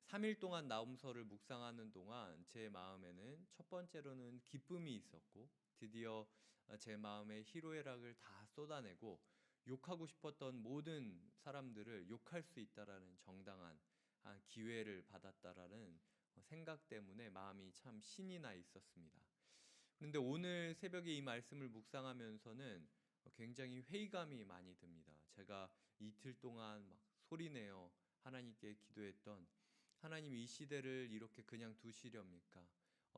3일 동안 나홈서를 묵상하는 동안 제 마음에는 첫 번째로는 기쁨이 있었고, 드디어 제 마음에 희로애락을 다 쏟아내고 욕하고 싶었던 모든 사람들을 욕할 수 있다라는 정당한 기회를 받았다라는 생각 때문에 마음이 참 신이 나 있었습니다. 그런데 오늘 새벽에 이 말씀을 묵상하면서는 굉장히 회의감이 많이 듭니다. 제가 이틀 동안 막 소리내어 하나님께 기도했던, 하나님 이 시대를 이렇게 그냥 두시렵니까?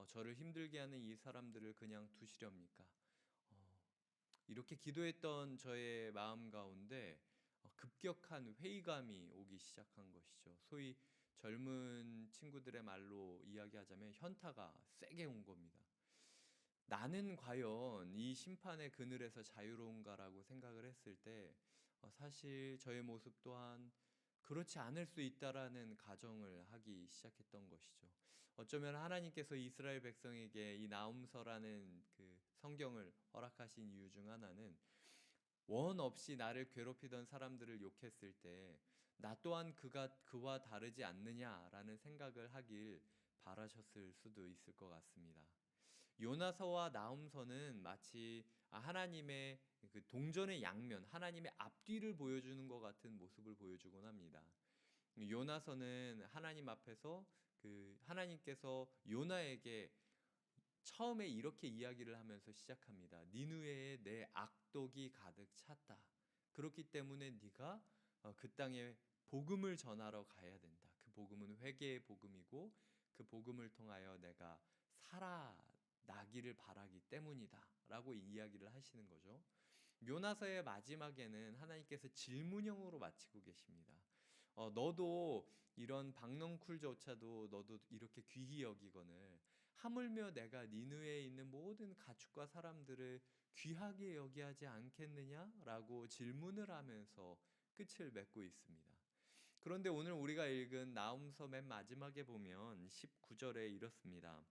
저를 힘들게 하는 이 사람들을 그냥 두시렵니까? 어, 이렇게 기도했던 저의 마음 가운데 급격한 회의감이 오기 시작한 것이죠. 소위 젊은 친구들의 말로 이야기하자면 현타가 세게 온 겁니다. 나는 과연 이 심판의 그늘에서 자유로운가라고 생각을 했을 때 사실 저의 모습 또한 그렇지 않을 수 있다라는 가정을 하기 시작했던 것이죠. 어쩌면 하나님께서 이스라엘 백성에게 이 나훔서라는 그 성경을 허락하신 이유 중 하나는 원 없이 나를 괴롭히던 사람들을 욕했을 때 나 또한 그와 다르지 않느냐라는 생각을 하길 바라셨을 수도 있을 것 같습니다. 요나서와 나훔서는 마치 하나님의 그 동전의 양면, 하나님의 앞뒤를 보여주는 것 같은 모습을 보여주곤 합니다. 요나서는 하나님 앞에서 그 하나님께서 요나에게 처음에 이렇게 이야기를 하면서 시작합니다. 니느웨에 내 악독이 가득 찼다. 그렇기 때문에 네가 그 땅에 복음을 전하러 가야 된다. 그 복음은 회개의 복음이고 그 복음을 통하여 내가 살아나기를 바라기 때문이다라고 이야기를 하시는 거죠. 요나서의 마지막에는 하나님께서 질문형으로 마치고 계십니다. 너도 이런 박넝쿨조차도 너도 이렇게 귀히 여기거늘 하물며 내가 니느웨에 있는 모든 가축과 사람들을 귀하게 여기하지 않겠느냐라고 질문을 하면서 끝을 맺고 있습니다. 그런데 오늘 우리가 읽은 나훔서 맨 마지막에 보면 19절에 이렇습니다.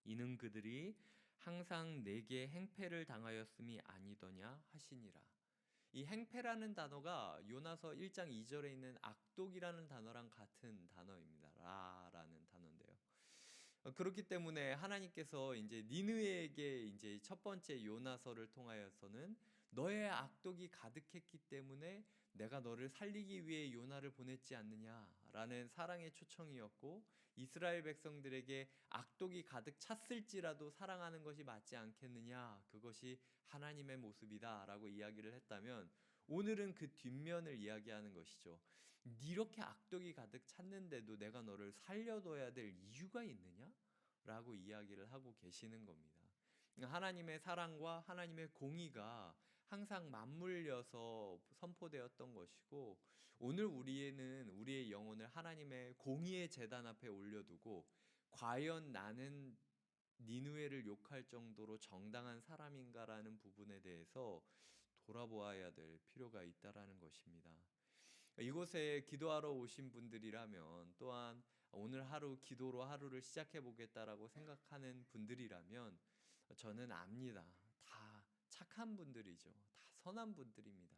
이는 그들이 항상 내게 행패를 당하였음이 아니더냐 하시니라. 이 행패라는 단어가 요나서 1장 2절에 있는 악독이라는 단어랑 같은 단어입니다. 라라는 단어인데요. 그렇기 때문에 하나님께서 이제 니느웨에게 이제 첫 번째 요나서를 통하여서는 너의 악독이 가득했기 때문에 내가 너를 살리기 위해 요나를 보냈지 않느냐라는 사랑의 초청이었고, 이스라엘 백성들에게 악독이 가득 찼을지라도 사랑하는 것이 맞지 않겠느냐, 그것이 하나님의 모습이다라고 이야기를 했다면, 오늘은 그 뒷면을 이야기하는 것이죠. 이렇게 악독이 가득 찼는데도 내가 너를 살려둬야 될 이유가 있느냐? 라고 이야기를 하고 계시는 겁니다. 하나님의 사랑과 하나님의 공의가 항상 맞물려서 선포되었던 것이고, 오늘 우리의 영혼을 하나님의 공의의 제단 앞에 올려두고 과연 나는 니느웨를 욕할 정도로 정당한 사람인가라는 부분에 대해서 돌아보아야 될 필요가 있다라는 것입니다. 이곳에 기도하러 오신 분들이라면, 또한 오늘 하루 기도로 하루를 시작해 보겠다라고 생각하는 분들이라면 저는 압니다. 다 착한 분들이죠. 다 선한 분들입니다.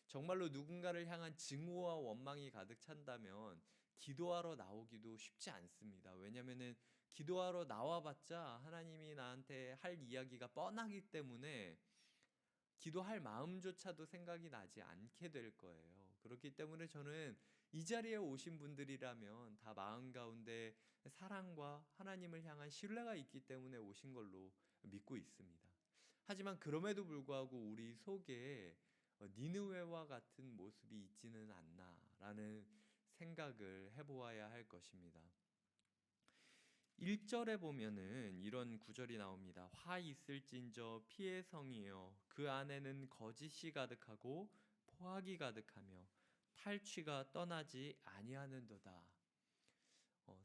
정말로 누군가를 향한 증오와 원망이 가득 찬다면 기도하러 나오기도 쉽지 않습니다. 왜냐면은 기도하러 나와봤자 하나님이 나한테 할 이야기가 뻔하기 때문에 기도할 마음조차도 생각이 나지 않게 될 거예요. 그렇기 때문에 저는 이 자리에 오신 분들이라면 다 마음 가운데 사랑과 하나님을 향한 신뢰가 있기 때문에 오신 걸로 믿고 있습니다. 하지만 그럼에도 불구하고 우리 속에 니느웨와 같은 모습이 있지는 않나라는 생각을 해보아야 할 것입니다. 1절에 보면은 이런 구절이 나옵니다. 화 있을진저 피의 성이여 그 안에는 거짓이 가득하고 포악이 가득하며 탈취가 떠나지 아니하는도다.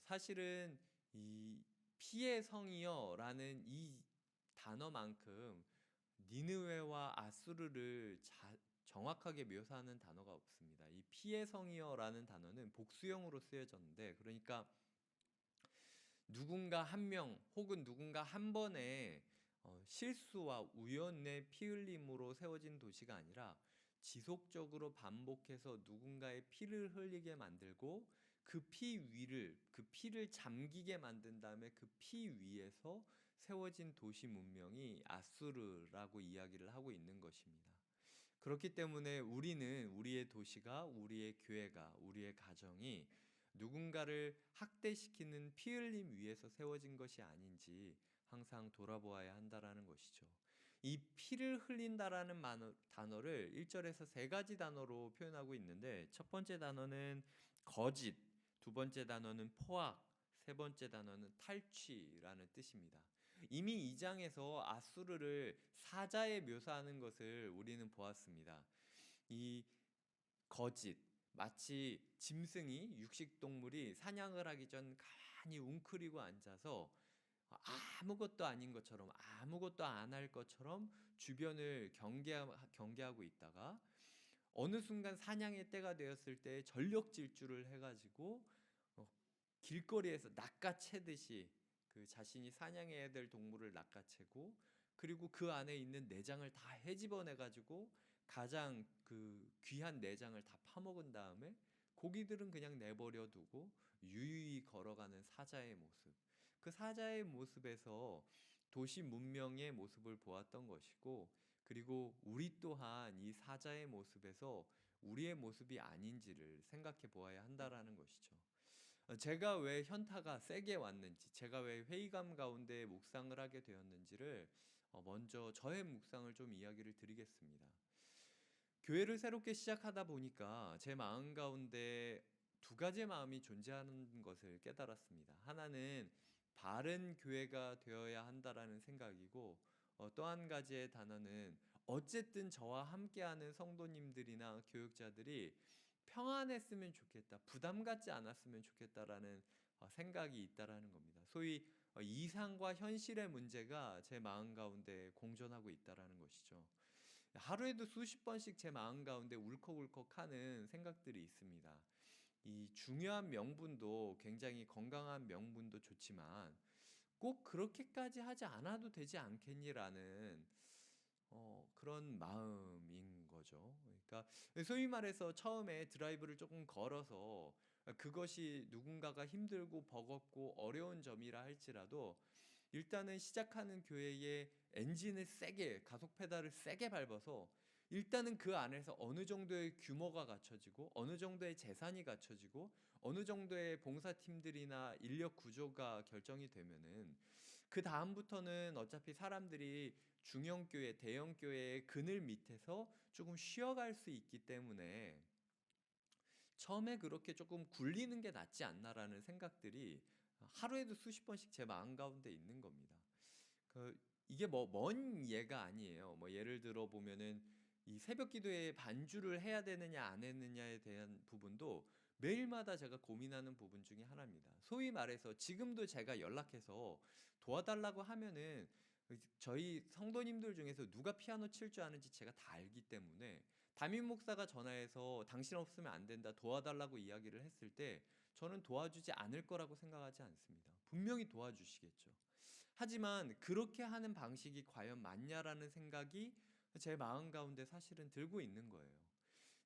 사실은 이 피의 성이여라는 이 단어만큼 니느웨와 아수르를 정확하게 묘사하는 단어가 없습니다. 이 피의 성이여라는 단어는 복수형으로 쓰여졌는데, 그러니까 누군가 한 명 혹은 누군가 한 번의 실수와 우연의 피 흘림으로 세워진 도시가 아니라 지속적으로 반복해서 누군가의 피를 흘리게 만들고 그 피를 잠기게 만든 다음에 그 피 위에서 세워진 도시 문명이 아수르라고 이야기를 하고 있는 것입니다. 그렇기 때문에 우리는 우리의 도시가, 우리의 교회가, 우리의 가정이 누군가를 학대시키는 피 흘림 위에서 세워진 것이 아닌지 항상 돌아보아야 한다라는 것이죠. 이 피를 흘린다라는 단어를 1절에서 세 가지 단어로 표현하고 있는데, 첫 번째 단어는 거짓, 두 번째 단어는 포악, 세 번째 단어는 탈취라는 뜻입니다. 이미 2장에서 아수르를 사자에 묘사하는 것을 우리는 보았습니다. 이 거짓, 마치 짐승이, 육식동물이 사냥을 하기 전 가만히 웅크리고 앉아서 아무것도 아닌 것처럼, 아무것도 안 할 것처럼 주변을 경계하고 있다가 어느 순간 사냥의 때가 되었을 때 전력 질주를 해가지고 어, 길거리에서 낚아채듯이 그 자신이 사냥해야 될 동물을 낚아채고, 그리고 그 안에 있는 내장을 다 헤집어내가지고 가장 그 귀한 내장을 다 파먹은 다음에 고기들은 그냥 내버려 두고 유유히 걸어가는 사자의 모습. 그 사자의 모습에서 도시 문명의 모습을 보았던 것이고, 그리고 우리 또한 이 사자의 모습에서 우리의 모습이 아닌지를 생각해 보아야 한다라는 것이죠. 제가 왜 현타가 세게 왔는지, 제가 왜 회의감 가운데 묵상을 하게 되었는지를 먼저 저의 묵상을 좀 이야기를 드리겠습니다. 교회를 새롭게 시작하다 보니까 제 마음 가운데 두 가지의 마음이 존재하는 것을 깨달았습니다. 하나는 바른 교회가 되어야 한다라는 생각이고, 또 한 가지의 단어는 어쨌든 저와 함께하는 성도님들이나 교육자들이 평안했으면 좋겠다, 부담 갖지 않았으면 좋겠다라는 생각이 있다라는 겁니다. 소위 이상과 현실의 문제가 제 마음 가운데 공존하고 있다라는 것이죠. 하루에도 수십 번씩 제 마음 가운데 울컥울컥하는 생각들이 있습니다. 이 중요한 명분도, 굉장히 건강한 명분도 좋지만 꼭 그렇게까지 하지 않아도 되지 않겠니라는 그런 마음인 거죠. 그러니까 소위 말해서 처음에 드라이브를 조금 걸어서 그것이 누군가가 힘들고 버겁고 어려운 점이라 할지라도 일단은 시작하는 교회의 엔진을 세게, 가속 페달을 세게 밟아서 일단은 그 안에서 어느 정도의 규모가 갖춰지고 어느 정도의 재산이 갖춰지고 어느 정도의 봉사팀들이나 인력 구조가 결정이 되면은 그 다음부터는 어차피 사람들이 중형교회, 대형교회의 그늘 밑에서 조금 쉬어갈 수 있기 때문에 처음에 그렇게 조금 굴리는 게 낫지 않나라는 생각들이 하루에도 수십 번씩 제 마음 가운데 있는 겁니다. 이게 뭐 먼 예가 아니에요. 뭐 예를 들어 보면은 이 새벽 기도에 반주를 해야 되느냐 안 했느냐에 대한 부분도 매일마다 제가 고민하는 부분 중에 하나입니다. 소위 말해서 지금도 제가 연락해서 도와달라고 하면은 저희 성도님들 중에서 누가 피아노 칠 줄 아는지 제가 다 알기 때문에 담임 목사가 전화해서 당신 없으면 안 된다, 도와달라고 이야기를 했을 때 저는 도와주지 않을 거라고 생각하지 않습니다. 분명히 도와주시겠죠. 하지만 그렇게 하는 방식이 과연 맞냐라는 생각이 제 마음 가운데 사실은 들고 있는 거예요.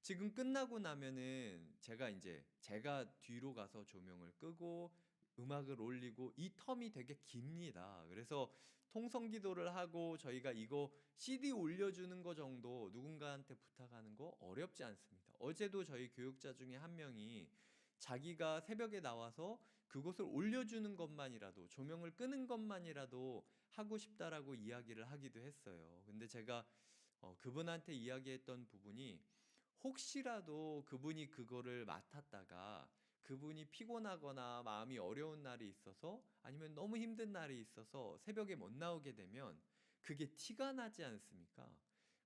지금 끝나고 나면은 제가 뒤로 가서 조명을 끄고 음악을 올리고 이 텀이 되게 깁니다. 그래서 통성 기도를 하고 저희가 이거 CD 올려주는 거 정도 누군가한테 부탁하는 거 어렵지 않습니다. 어제도 저희 교육자 중에 한 명이 자기가 새벽에 나와서 그것을 올려주는 것만이라도, 조명을 끄는 것만이라도 하고 싶다라고 이야기를 하기도 했어요. 근데 제가 그분한테 이야기했던 부분이, 혹시라도 그분이 그거를 맡았다가 그분이 피곤하거나 마음이 어려운 날이 있어서, 아니면 너무 힘든 날이 있어서 새벽에 못 나오게 되면 그게 티가 나지 않습니까?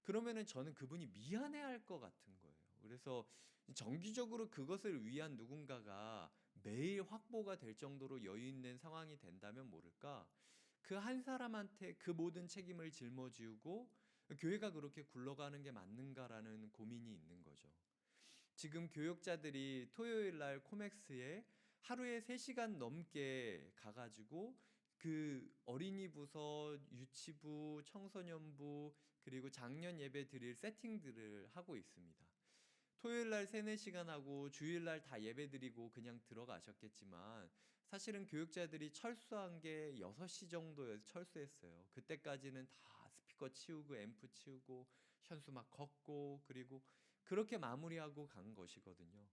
그러면은 저는 그분이 미안해할 것 같은 거예요. 그래서 정기적으로 그것을 위한 누군가가 매일 확보가 될 정도로 여유 있는 상황이 된다면 모를까, 그 한 사람한테 그 모든 책임을 짊어지고 교회가 그렇게 굴러가는 게 맞는가라는 고민이 있는 거죠. 지금 교역자들이 토요일 날 코맥스에 하루에 3시간 넘게 가가지고 그 어린이 부서, 유치부, 청소년부, 그리고 장년 예배 드릴 세팅들을 하고 있습니다. 토요일 날 3-4시간 하고 주일 날 다 예배드리고 그냥 들어가셨겠지만 사실은 교육자들이 철수한 게 6시 정도에 철수했어요. 그때까지는 다 스피커 치우고 앰프 치우고 현수 막 걷고 그리고 그렇게 마무리하고 간 것이거든요.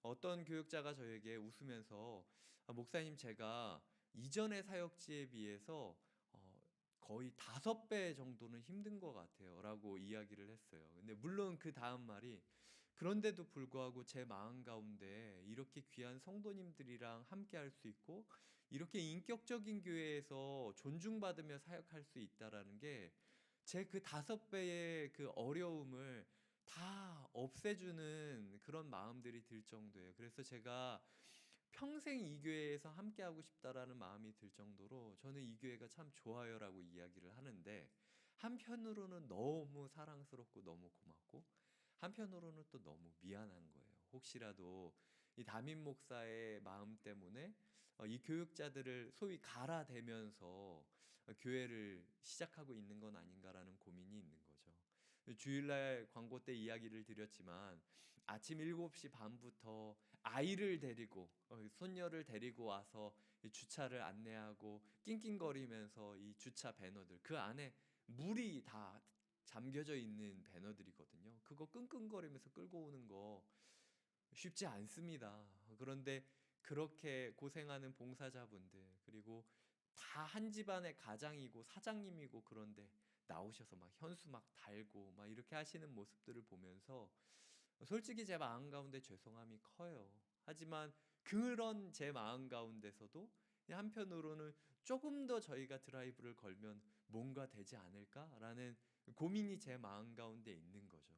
어떤 교육자가 저에게 웃으면서 목사님 제가 이전의 사역지에 비해서 어, 거의 5배 정도는 힘든 것 같아요 라고 이야기를 했어요. 근데 물론 그 다음 말이 그런데도 불구하고 제 마음 가운데 이렇게 귀한 성도님들이랑 함께 할 수 있고 이렇게 인격적인 교회에서 존중받으며 사역할 수 있다라는 게 제 그 5배의 그 어려움을 다 없애주는 그런 마음들이 들 정도예요. 그래서 제가 평생 이 교회에서 함께하고 싶다라는 마음이 들 정도로 저는 이 교회가 참 좋아요라고 이야기를 하는데 한편으로는 너무 사랑스럽고 너무 고맙고 한편으로는 또 너무 미안한 거예요. 혹시라도 이 담임 목사의 마음 때문에 이 교육자들을 소위 갈아대면서 교회를 시작하고 있는 건 아닌가라는 고민이 있는 거죠. 주일날 광고 때 이야기를 드렸지만 아침 7시 반부터 아이를 데리고 손녀를 데리고 와서 이 주차를 안내하고 낑낑거리면서 이 주차 배너들 그 안에 물이 다 잠겨져 있는 배너들이거든요. 그거 끙끙거리면서 끌고 오는 거 쉽지 않습니다. 그런데 그렇게 고생하는 봉사자분들 그리고 다 한 집안의 가장이고 사장님이고 그런데 나오셔서 막 현수 막 달고 막 이렇게 하시는 모습들을 보면서 솔직히 제 마음 가운데 죄송함이 커요. 하지만 그런 제 마음 가운데서도 한편으로는 조금 더 저희가 드라이브를 걸면 뭔가 되지 않을까라는 고민이 제 마음 가운데 있는 거죠.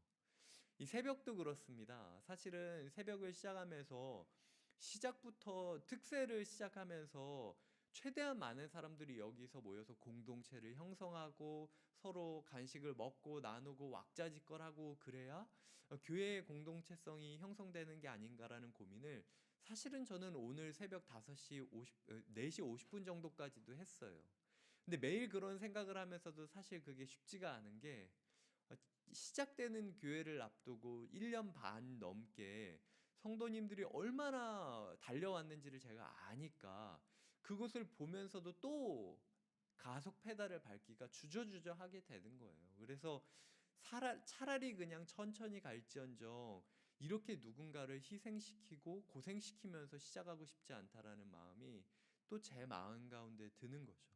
이 새벽도 그렇습니다. 사실은 새벽을 시작하면서 시작부터 특세를 시작하면서 최대한 많은 사람들이 여기서 모여서 공동체를 형성하고 서로 간식을 먹고 나누고 왁자지껄하고 그래야 교회의 공동체성이 형성되는 게 아닌가라는 고민을 사실은 저는 오늘 새벽 5시 50, 4시 50분 정도까지도 했어요. 근데 매일 그런 생각을 하면서도 사실 그게 쉽지가 않은 게 시작되는 교회를 앞두고 1년 반 넘게 성도님들이 얼마나 달려왔는지를 제가 아니까 그것을 보면서도 또 가속 페달을 밟기가 주저주저 하게 되는 거예요. 그래서 차라리 그냥 천천히 갈지언정 이렇게 누군가를 희생시키고 고생시키면서 시작하고 싶지 않다라는 마음이 또 제 마음 가운데 드는 거죠.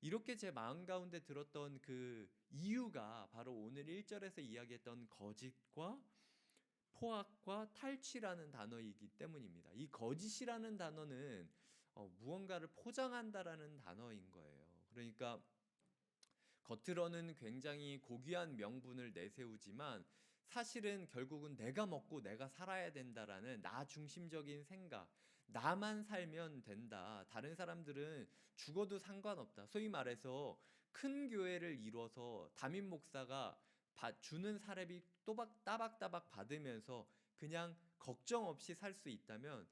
이렇게 제 마음 가운데 들었던 그 이유가 바로 오늘 1절에서 이야기했던 거짓과 포악과 탈취라는 단어이기 때문입니다. 이 거짓이라는 단어는 무언가를 포장한다라는 단어인 거예요. 그러니까 겉으로는 굉장히 고귀한 명분을 내세우지만 사실은 결국은 내가 먹고 내가 살아야 된다라는 나 중심적인 생각, 나만 살면 된다. 다른 사람들은 죽어도 상관없다. 소위 말해서 큰 교회를 이뤄서 담임 목사가 주는 사례비 따박따박 받으면서 그냥 걱정 없이 살 수 있다면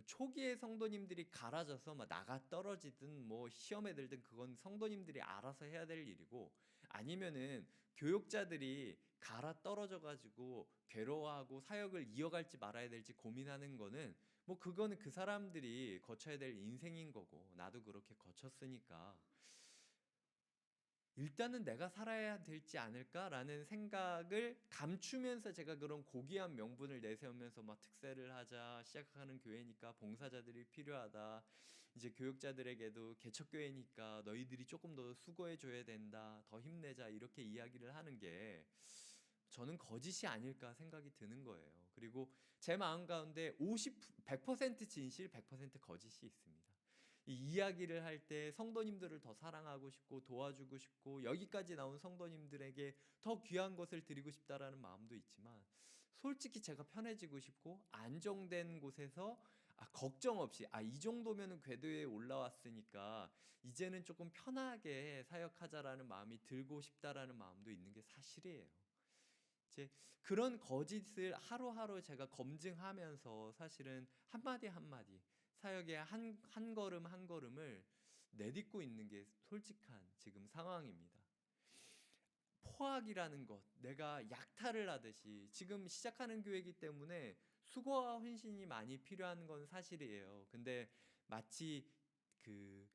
초기에 성도님들이 갈아져서 막 나가 떨어지든 뭐 시험에 들든 그건 성도님들이 알아서 해야 될 일이고 아니면은 교육자들이 갈아 떨어져 가지고 괴로워하고 사역을 이어갈지 말아야 될지 고민하는 거는 뭐 그거는 그 사람들이 거쳐야 될 인생인 거고 나도 그렇게 거쳤으니까 일단은 내가 살아야 되지 않을까라는 생각을 감추면서 제가 그런 고귀한 명분을 내세우면서 막 특세를 하자 시작하는 교회니까 봉사자들이 필요하다. 이제 교육자들에게도 개척교회니까 너희들이 조금 더 수고해 줘야 된다. 더 힘내자. 이렇게 이야기를 하는 게 저는 거짓이 아닐까 생각이 드는 거예요. 그리고 제 마음 가운데 100% 진실, 100% 거짓이 있습니다. 이 이야기를 할 때 성도님들을 더 사랑하고 싶고 도와주고 싶고 여기까지 나온 성도님들에게 더 귀한 것을 드리고 싶다라는 마음도 있지만 솔직히 제가 편해지고 싶고 안정된 곳에서 걱정 없이 이 정도면은 궤도에 올라왔으니까 이제는 조금 편하게 사역하자라는 마음이 들고 싶다라는 마음도 있는 게 사실이에요. 이제 그런 거짓을 하루하루 제가 검증하면서 사실은 한마디 한마디 사역의 한 걸음 한 걸음을 내딛고 있는 게 솔직한 지금 상황입니다. 포악이라는 것, 내가 약탈을 하듯이 지금 시작하는 교회이기 때문에 수고와 헌신이 많이 필요한 건 사실이에요. 근데 마치 그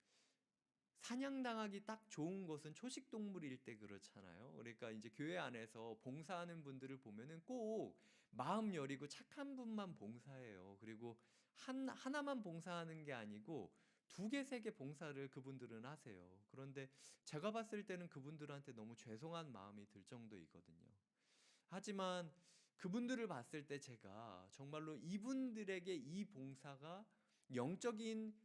사냥당하기 딱 좋은 것은 초식 동물일 때 그렇잖아요. 그러니까 이제 교회 안에서 봉사하는 분들을 보면은 꼭 마음 여리고 착한 분만 봉사해요. 그리고 하나만 봉사하는 게 아니고 두 개, 세 개 봉사를 그분들은 하세요. 그런데 제가 봤을 때는 그분들한테 너무 죄송한 마음이 들 정도이거든요. 하지만 그분들을 봤을 때 제가 정말로 이분들에게 이 봉사가 영적인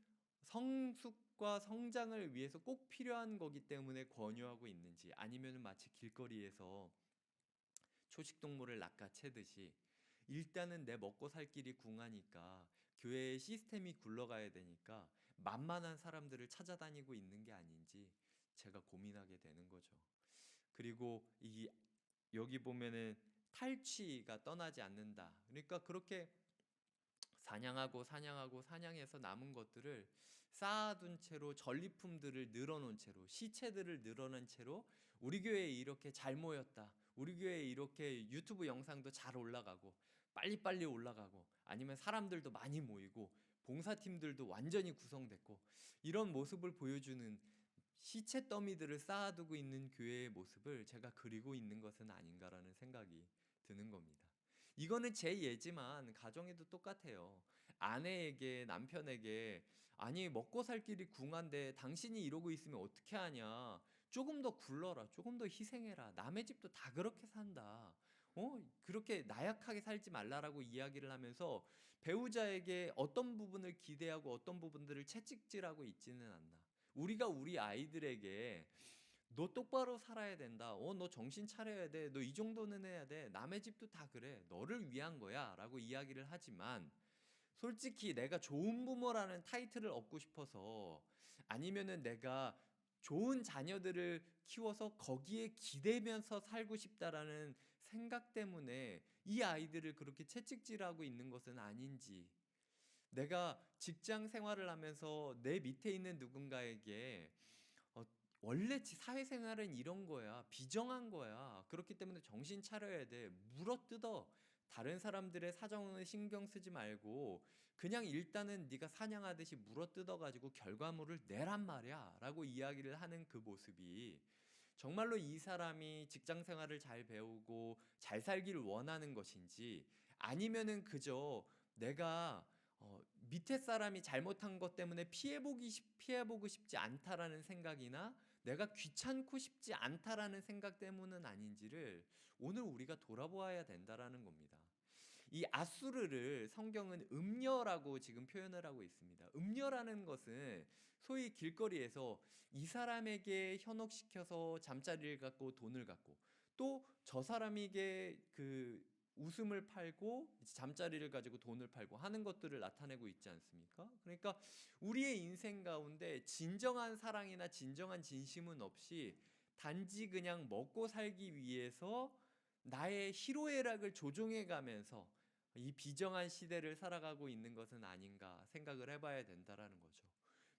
성숙과 성장을 위해서 꼭 필요한 거기 때문에 권유하고 있는지, 아니면 마치 길거리에서 초식동물을 낚아채듯이 일단은 내 먹고 살 길이 궁하니까 교회의 시스템이 굴러가야 되니까 만만한 사람들을 찾아다니고 있는 게 아닌지 제가 고민하게 되는 거죠. 그리고 여기 보면은 탈취가 떠나지 않는다. 그러니까 그렇게 사냥하고 사냥하고 사냥해서 남은 것들을 쌓아둔 채로, 전리품들을 늘어놓은 채로, 시체들을 늘어놓은 채로 우리 교회에 이렇게 잘 모였다, 우리 교회에 이렇게 유튜브 영상도 잘 올라가고 빨리빨리 올라가고 아니면 사람들도 많이 모이고 봉사팀들도 완전히 구성됐고 이런 모습을 보여주는 시체 더미들을 쌓아두고 있는 교회의 모습을 제가 그리고 있는 것은 아닌가라는 생각이 드는 겁니다. 이거는 제 예지만 가정에도 똑같아요. 아내에게, 남편에게 아니 먹고 살 길이 궁한데 당신이 이러고 있으면 어떻게 하냐, 조금 더 굴러라, 조금 더 희생해라, 남의 집도 다 그렇게 산다, 그렇게 나약하게 살지 말라라고 이야기를 하면서 배우자에게 어떤 부분을 기대하고 어떤 부분들을 채찍질하고 있지는 않나. 우리가 우리 아이들에게 너 똑바로 살아야 된다. 너 정신 차려야 돼. 너 이 정도는 해야 돼. 남의 집도 다 그래. 너를 위한 거야. 라고 이야기를 하지만 솔직히 내가 좋은 부모라는 타이틀을 얻고 싶어서, 아니면은 내가 좋은 자녀들을 키워서 거기에 기대면서 살고 싶다라는 생각 때문에 이 아이들을 그렇게 채찍질하고 있는 것은 아닌지, 내가 직장 생활을 하면서 내 밑에 있는 누군가에게 어, 원래 사회생활은 이런 거야, 비정한 거야, 그렇기 때문에 정신 차려야 돼, 물어뜯어, 다른 사람들의 사정은 신경 쓰지 말고 그냥 일단은 네가 사냥하듯이 물어뜯어 가지고 결과물을 내란 말이야 라고 이야기를 하는 그 모습이 정말로 이 사람이 직장 생활을 잘 배우고 잘 살기를 원하는 것인지, 아니면은 그저 내가 밑에 사람이 잘못한 것 때문에 피해보고 싶지 않다라는 생각이나 내가 귀찮고 싶지 않다라는 생각 때문은 아닌지를 오늘 우리가 돌아보아야 된다라는 겁니다. 이 아수르를 성경은 음녀라고 지금 표현을 하고 있습니다. 음녀라는 것은 소위 길거리에서 이 사람에게 현혹시켜서 잠자리를 갖고 돈을 갖고, 또 저 사람에게 그 웃음을 팔고 잠자리를 가지고 돈을 팔고 하는 것들을 나타내고 있지 않습니까? 그러니까 우리의 인생 가운데 진정한 사랑이나 진정한 진심은 없이 단지 그냥 먹고 살기 위해서 나의 희로애락을 조종해 가면서 이 비정한 시대를 살아가고 있는 것은 아닌가 생각을 해봐야 된다라는 거죠.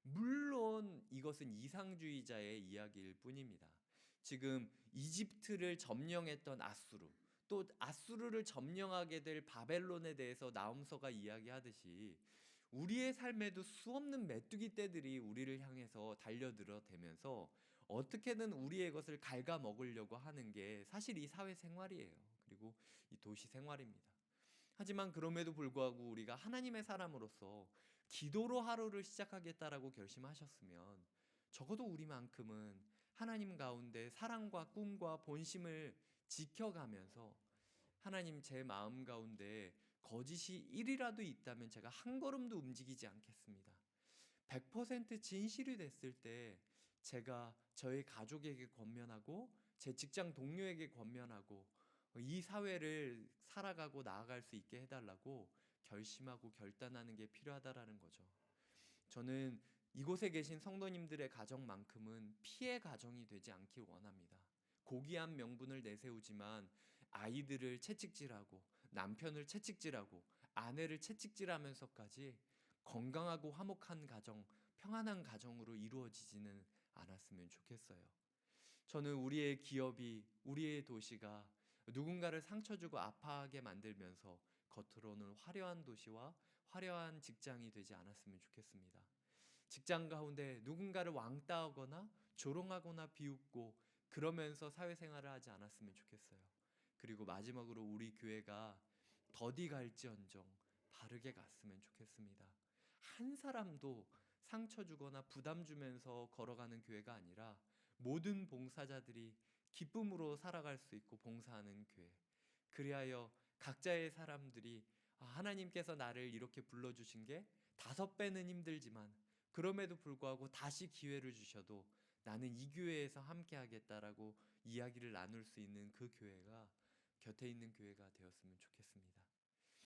물론 이것은 이상주의자의 이야기일 뿐입니다. 지금 이집트를 점령했던 아수르, 또 아수르를 점령하게 될 바벨론에 대해서 나훔서가 이야기하듯이 우리의 삶에도 수없는 메뚜기 떼들이 우리를 향해서 달려들어대면서 어떻게든 우리의 것을 갉아먹으려고 하는 게 사실 이 사회생활이에요. 그리고 이 도시 생활입니다. 하지만 그럼에도 불구하고 우리가 하나님의 사람으로서 기도로 하루를 시작하겠다라고 결심하셨으면 적어도 우리만큼은 하나님 가운데 사랑과 꿈과 본심을 지켜가면서 하나님, 제 마음 가운데 거짓이 1이라도 있다면 제가 한 걸음도 움직이지 않겠습니다. 100% 진실이 됐을 때 제가 저의 가족에게 권면하고 제 직장 동료에게 권면하고 이 사회를 살아가고 나아갈 수 있게 해달라고 결심하고 결단하는 게 필요하다라는 거죠. 저는 이곳에 계신 성도님들의 가정만큼은 피해 가정이 되지 않길 원합니다. 고귀한 명분을 내세우지만 아이들을 채찍질하고 남편을 채찍질하고 아내를 채찍질하면서까지 건강하고 화목한 가정, 평안한 가정으로 이루어지지는 않았으면 좋겠어요. 저는 우리의 기업이, 우리의 도시가 누군가를 상처 주고 아파하게 만들면서 겉으로는 화려한 도시와 화려한 직장이 되지 않았으면 좋겠습니다. 직장 가운데 누군가를 왕따하거나 조롱하거나 비웃고 그러면서 사회생활을 하지 않았으면 좋겠어요. 그리고 마지막으로 우리 교회가 더디 갈지언정 바르게 갔으면 좋겠습니다. 한 사람도 상처 주거나 부담 주면서 걸어가는 교회가 아니라 모든 봉사자들이 기쁨으로 살아갈 수 있고 봉사하는 교회. 그리하여 각자의 사람들이 하나님께서 나를 이렇게 불러주신 게 5배는 힘들지만 그럼에도 불구하고 다시 기회를 주셔도 나는 이 교회에서 함께 하겠다라고 이야기를 나눌 수 있는 그 교회가 곁에 있는 교회가 되었으면 좋겠습니다.